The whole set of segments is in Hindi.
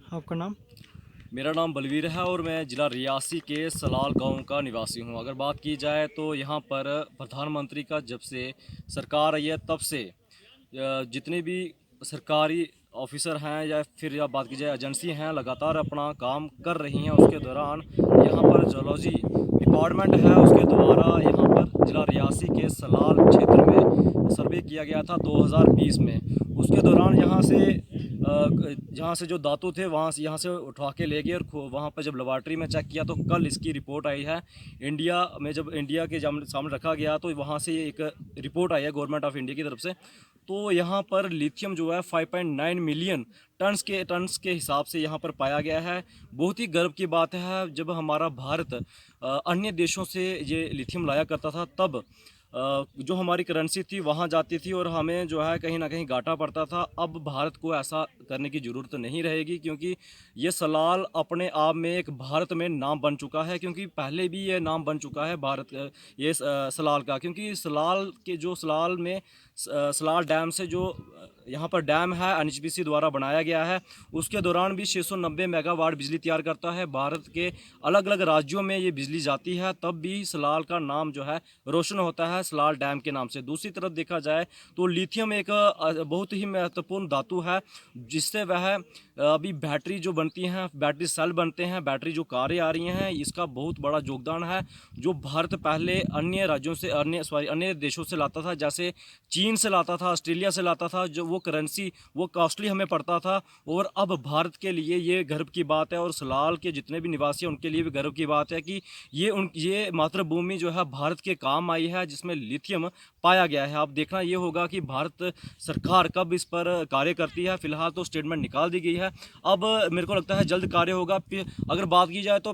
आपका नाम? मेरा नाम बलवीर है और मैं ज़िला रियासी के सलाल गांव का निवासी हूं। अगर बात की जाए तो यहां पर प्रधानमंत्री का जब से सरकार आई है तब से जितने भी सरकारी ऑफिसर हैं या फिर या बात की जाए एजेंसी हैं लगातार अपना काम कर रही हैं। उसके दौरान यहां पर जोलॉजी डिपार्टमेंट है उसके द्वारा यहां पर ज़िला रियासी के सलाल क्षेत्र में सर्वे किया गया था 2020 में। उसके दौरान यहाँ से जो दातु थे वहाँ से यहाँ से उठा के ले गए और वहाँ पर जब लेबॉर्ट्री में चेक किया तो कल इसकी रिपोर्ट आई है। इंडिया में जब इंडिया के सामने रखा गया तो वहाँ से एक रिपोर्ट आई है गवर्नमेंट ऑफ इंडिया की तरफ से। तो यहाँ पर लिथियम जो है 5.9 मिलियन टन्स के हिसाब से यहाँ पर पाया गया है। बहुत ही गर्व की बात है जब हमारा भारत अन्य देशों से ये लिथियम लाया करता था तब जो हमारी करेंसी थी वहाँ जाती थी और हमें जो है कहीं ना कहीं घाटा पड़ता था। अब भारत को ऐसा करने की ज़रूरत नहीं रहेगी क्योंकि ये सलाल अपने आप में एक भारत में नाम बन चुका है। क्योंकि पहले भी ये नाम बन चुका है भारत ये सलाल का, क्योंकि सलाल के जो सलाल में सलाल डैम से जो यहाँ पर डैम है एनएचपीसी द्वारा बनाया गया है उसके दौरान भी 690 मेगावाट बिजली तैयार करता है। भारत के अलग अलग राज्यों में ये बिजली जाती है तब भी सलाल का नाम जो है रोशन होता है सलाल डैम के नाम से। दूसरी तरफ देखा जाए तो लिथियम एक बहुत ही महत्वपूर्ण धातु है जिससे वह अभी बैटरी जो बनती हैं, बैटरी सेल बनते हैं, बैटरी जो कारें आ रही हैं, इसका बहुत बड़ा योगदान है। जो भारत पहले अन्य राज्यों से अन्य देशों से लाता था, जैसे चीन से लाता था, ऑस्ट्रेलिया से लाता था, जो वो करेंसी वो कॉस्टली हमें पड़ता था। और अब भारत के लिए ये गर्व की बात है और सलाल के जितने भी निवासी हैं उनके लिए भी गर्व की बात है कि ये मातृभूमि जो है भारत के काम आई है जिसमें लिथियम पाया गया है। अब देखना ये होगा कि भारत सरकार कब इस पर कार्य करती है। फिलहाल तो स्टेटमेंट निकाल दी गई है, अब मेरे को लगता है जल्द कार्य होगा। अगर बात की जाए तो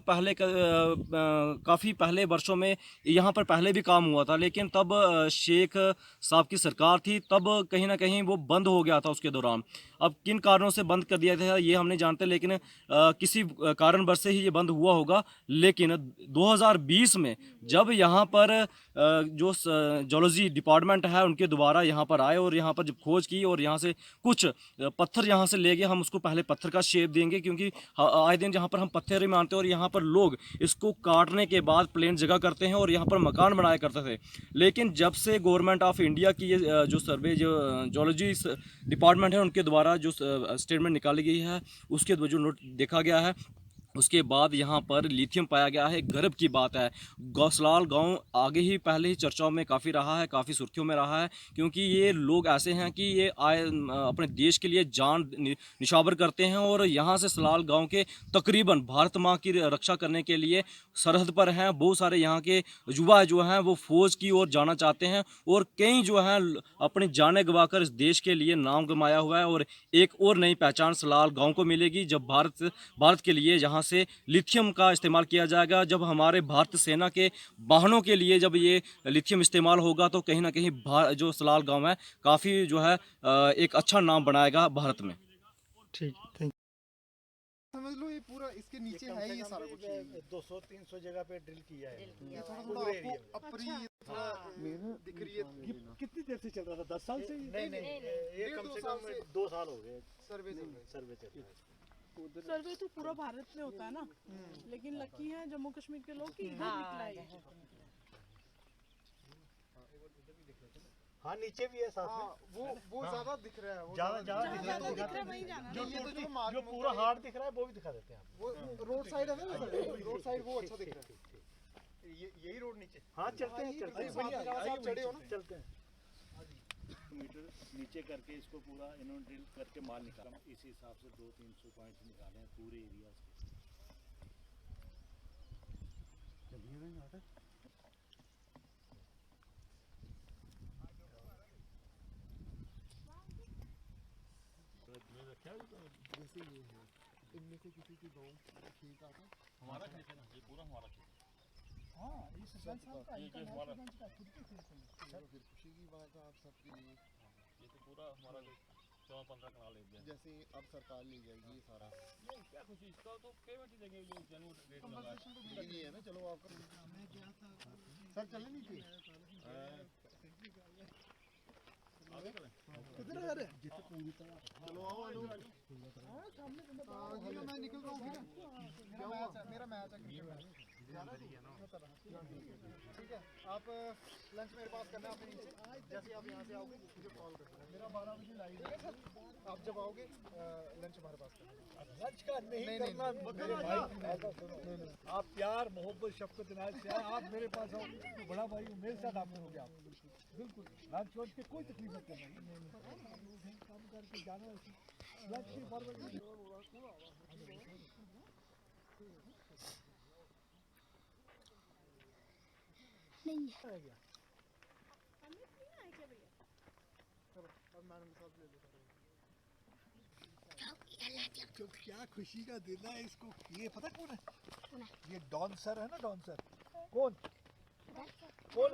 काफ़ी पहले वर्षों में यहाँ पर पहले भी काम हुआ था, लेकिन तब शेख साहब की सरकार थी, तब कहीं ना कहीं वो बंद हो गया था उसके दौरान। अब किन कारणों से बंद कर दिया था ये हम नहीं जानते, लेकिन किसी कारणवश से ही ये बंद हुआ होगा। लेकिन 2020 में जब यहाँ पर जो जोलॉजी डिपार्टमेंट है उनके द्वारा यहाँ पर आए और यहाँ पर जब खोज की और यहाँ से कुछ पत्थर यहाँ से ले गए, हम उसको पहले पत्थर का शेप देंगे क्योंकि आए दिन जहाँ पर हम पत्थर ही मानते हैं और यहाँ पर लोग इसको काटने के बाद प्लेन जगह करते हैं और यहाँ पर मकान बनाया करते थे। लेकिन जब से गवर्नमेंट ऑफ इंडिया की ये जो सर्वे जो जोलॉजी डिपार्टमेंट है उनके द्वारा जो स्टेटमेंट निकाली गई है उसके जो नोट देखा गया है उसके बाद यहाँ पर लिथियम पाया गया है। गर्व की बात है। गौसलाल गांव आगे ही पहले ही चर्चाओं में काफ़ी रहा है, काफ़ी सुर्खियों में रहा है, क्योंकि ये लोग ऐसे हैं कि ये अपने देश के लिए जान निछावर करते हैं और यहाँ से सलाल गांव के तकरीबन भारत माँ की रक्षा करने के लिए सरहद पर हैं। बहुत सारे यहाँ के युवा जो हैं वो फौज की ओर जाना चाहते हैं और कई जो हैं अपनी जानें गंवाकर इस देश के लिए नाम कमाया हुआ है। और एक और नई पहचान सलाल गाँव को मिलेगी जब भारत के लिए यहाँ से लिथियम का इस्तेमाल किया जाएगा। जब हमारे भारत सेना के वाहनों के लिए जब ये लिथियम इस्तेमाल होगा तो कहीं ना कहीं जो सलाल गांव है काफ़ी जो है एक अच्छा नाम बनाएगा भारत में। ठीक, थैंक समझ लो ये पूरा इसके नीचे है ही सारा कुछ। 200-300 जगह पे ड्रिल किया है। ये थोड़ा थोड़ा आपको अपनी थोड़ा दिख रही है। कितनी देर से चल रहा था? 10 साल से? नहीं, ये कम से कम 2 साल हो गए सर्वे चल रहा है। सर्वे तो पूरा भारत में होता है ना, लेकिन लकी है जम्मू कश्मीर के लोग कि इधर निकला है। हाँ नीचे भी है साथ में। वो ज्यादा दिख रहा है। ज्यादा दिख रहा है वही जाना है। जो पूरा हार्ड दिख रहा है वो भी दिखा देते हैं। वो रोड साइड है ना, रोड साइड वो अच्छा दिख रहा है। यही रोड नीचे। हाँ चलते हैं आप चढ़े हो ना, चलते हैं। मीटर नीचे करके इसको पूरा इन्होंने ड्रिल करके माल निकाला। इसी हिसाब से 200-300 पॉइंट निकाले हैं पूरे एरिया से। जैसे ये है, इनमें से किसी की गाँव खेत आता हमारा खेत है ना, ये पूरा हमारा खेत। हाँ, ये सरपंच साहब का, ये हमारा खुद के खेत है। है। फिर खुशी की बात है आप सबके लिए। ये तो पूरा हमारा 14-15 कनाल एरिया है। जैसे अब सरकार ले जाएगी ये सारा, नहीं क्या खुशी, इसका तो पेमेंट ही देंगे जो जेन्युइन रेट लगा है। ये नहीं है ना। चलो आपका मैं गया था सर, चले नहीं थे आगे करें। किधर है? मैं निकल रहा हूँ मेरा मैच है ठीक है। आप लंच मेरे पास करना है अपने नीचे, जैसे आप यहाँ से आओगे मुझे कॉल कर देना। मेरा 12 बजे लाइव है सर, आप जब आओगे लंच हमारे पास करना। लंच का नहीं करना मेरे भाई। आप प्यार मोहब्बत शफकत इनायत से आए, आप मेरे पास आओ तो बड़ा भाई हूँ, मेरे साथ आप करोगे। आप बिल्कुल लंच वंच के कोई तकलीफ मत करना, काम करके जाना लंच के बाद अमित नहीं आए क्या भैया? चलो अब मैडम के साथ ले लो। तो क्या खुशी का दिन है इसको। ये पता कौन है? ये डॉन सर है ना, डॉन सर। कौन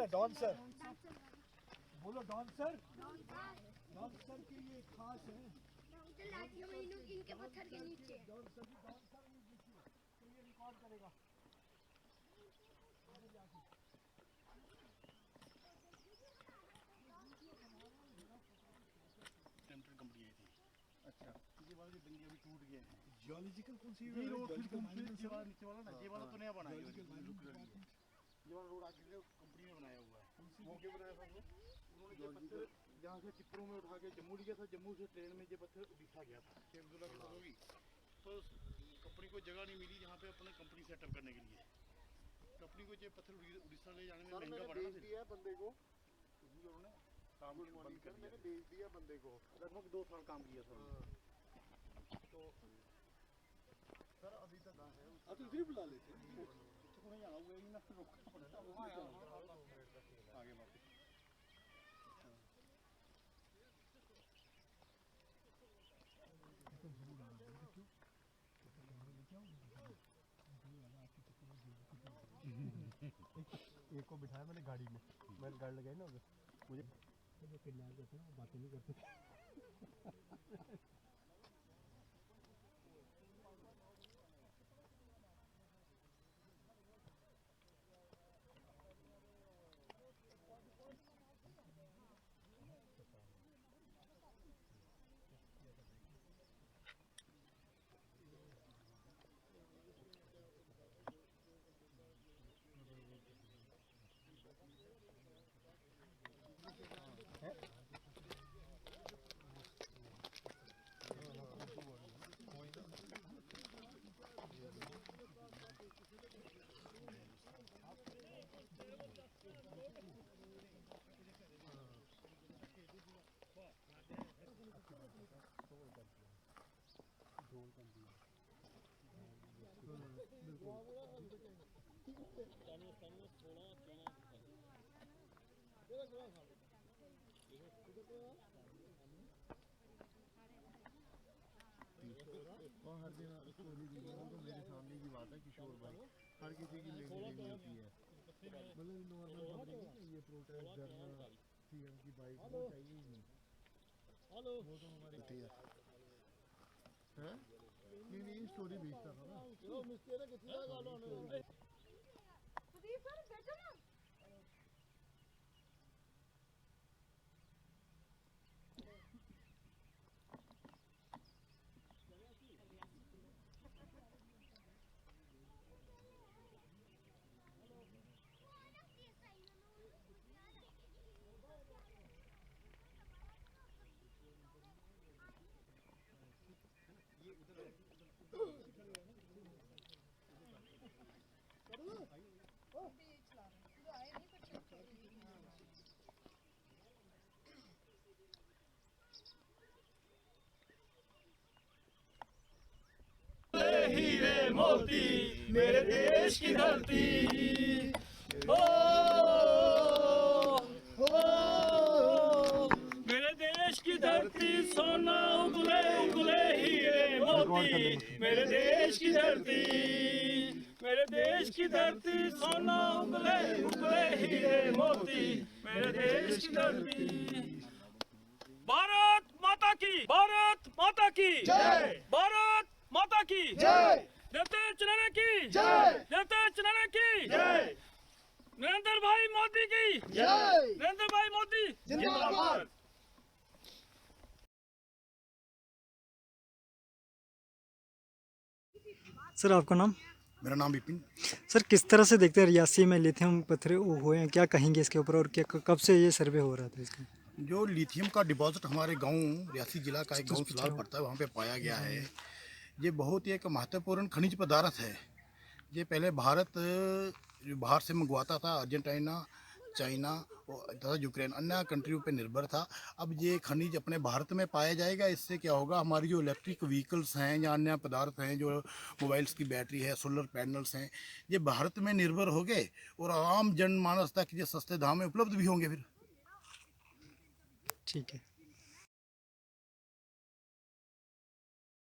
है डॉन सर? बोलो डॉन सर। डॉन सर के ये खास है। इनके पत्थर के नीचे डॉन सर तो ये रिकॉर्ड करेगा। टेम्परेट कंपनी आई थी। अच्छा, ये वाला जो डंडी अभी टूट गया है, जियोलॉजिकल कौन सी ये रोड फिर नीचे वाला ना, ये वाला तो नया बना है। ये वाला रोड आगे कंपनी ने बनाया हुआ है। मौके बनाया था उन्होंने ये पत्थर यहाँ से टिप्परों में उठा के जम्मू लिया था, जम्मू से ट्रेन में ये पत्थर बिछा गया था। शेख अब्दुल्ला की होगी तो कंपनी को जगह नहीं मिली यहाँ पे अपने कंपनी सेटअप करने के लिए। कंपनी को ये पत्थर उड़ीसा ले जाने में महंगा पड़ा। भेज दिया बंदे को, उन्होंने काम बंद कर मैंने भेज दिया बंदे को। लगभग 2 साल काम किया था। तो सर अभी तक है आप तो इधर बुला लेते हैं। वहीं आना हुआ है ना, रोकना पड़ता है आगे वापस। एक को बिठाया मैंने गाड़ी में, मैंने गाड़ी लगाई ना उधर, मुझे किडनैप करते हैं, बातें नहीं करते। और हर दिन कोहली जी तो मेरे सामने की बात है, किशोर भाई हर किसी की लेनी देनी होती है। मतलब नॉर्मल पब्लिक ये प्रोटेस्ट करना सीएम की बाइक में चाहिए ही नहीं। वो तो हमारी होती है। नहीं स्टोरी भेजता था ना। हीरे मोती मेरे देश की धरती, ओ मेरे देश की धरती, सोना उगले उगले हीरे मोती, मेरे देश की धरती, मेरे देश की धरती, सोना उगले उगले हीरे मोती, मेरे देश की धरती। भारत माता की, भारत माता की जय, भारत माता की जय, देवता चुनाने की जय, देवता चुनाने की जय, नरेंद्र भाई मोदी की जय, नरेंद्र भाई मोदी जिंदाबाद। सर आपका नाम? मेरा नाम विपिन। सर किस तरह से देखते हैं रियासी में लिथियम पत्थर हुए हैं, क्या कहेंगे इसके ऊपर, और क्या कब से ये सर्वे हो रहा था इसका? जो लिथियम का डिपॉजिट हमारे गांव रियासी जिला का एक गांव सलाल पड़ता है, वहाँ पे पाया गया है। ये बहुत ही एक महत्वपूर्ण खनिज पदार्थ है। ये पहले भारत बाहर से मंगवाता था, अर्जेंटीना, चाइना तथा यूक्रेन अन्य कंट्रियों पे निर्भर था। अब ये खनिज अपने भारत में पाया जाएगा। इससे क्या होगा, हमारी जो इलेक्ट्रिक व्हीकल्स हैं या अन्य पदार्थ हैं, जो मोबाइल्स की बैटरी है, सोलर पैनल्स हैं, ये भारत में निर्भर हो गए और आम जनमानस तक ये सस्ते दाम में उपलब्ध भी होंगे फिर। ठीक है।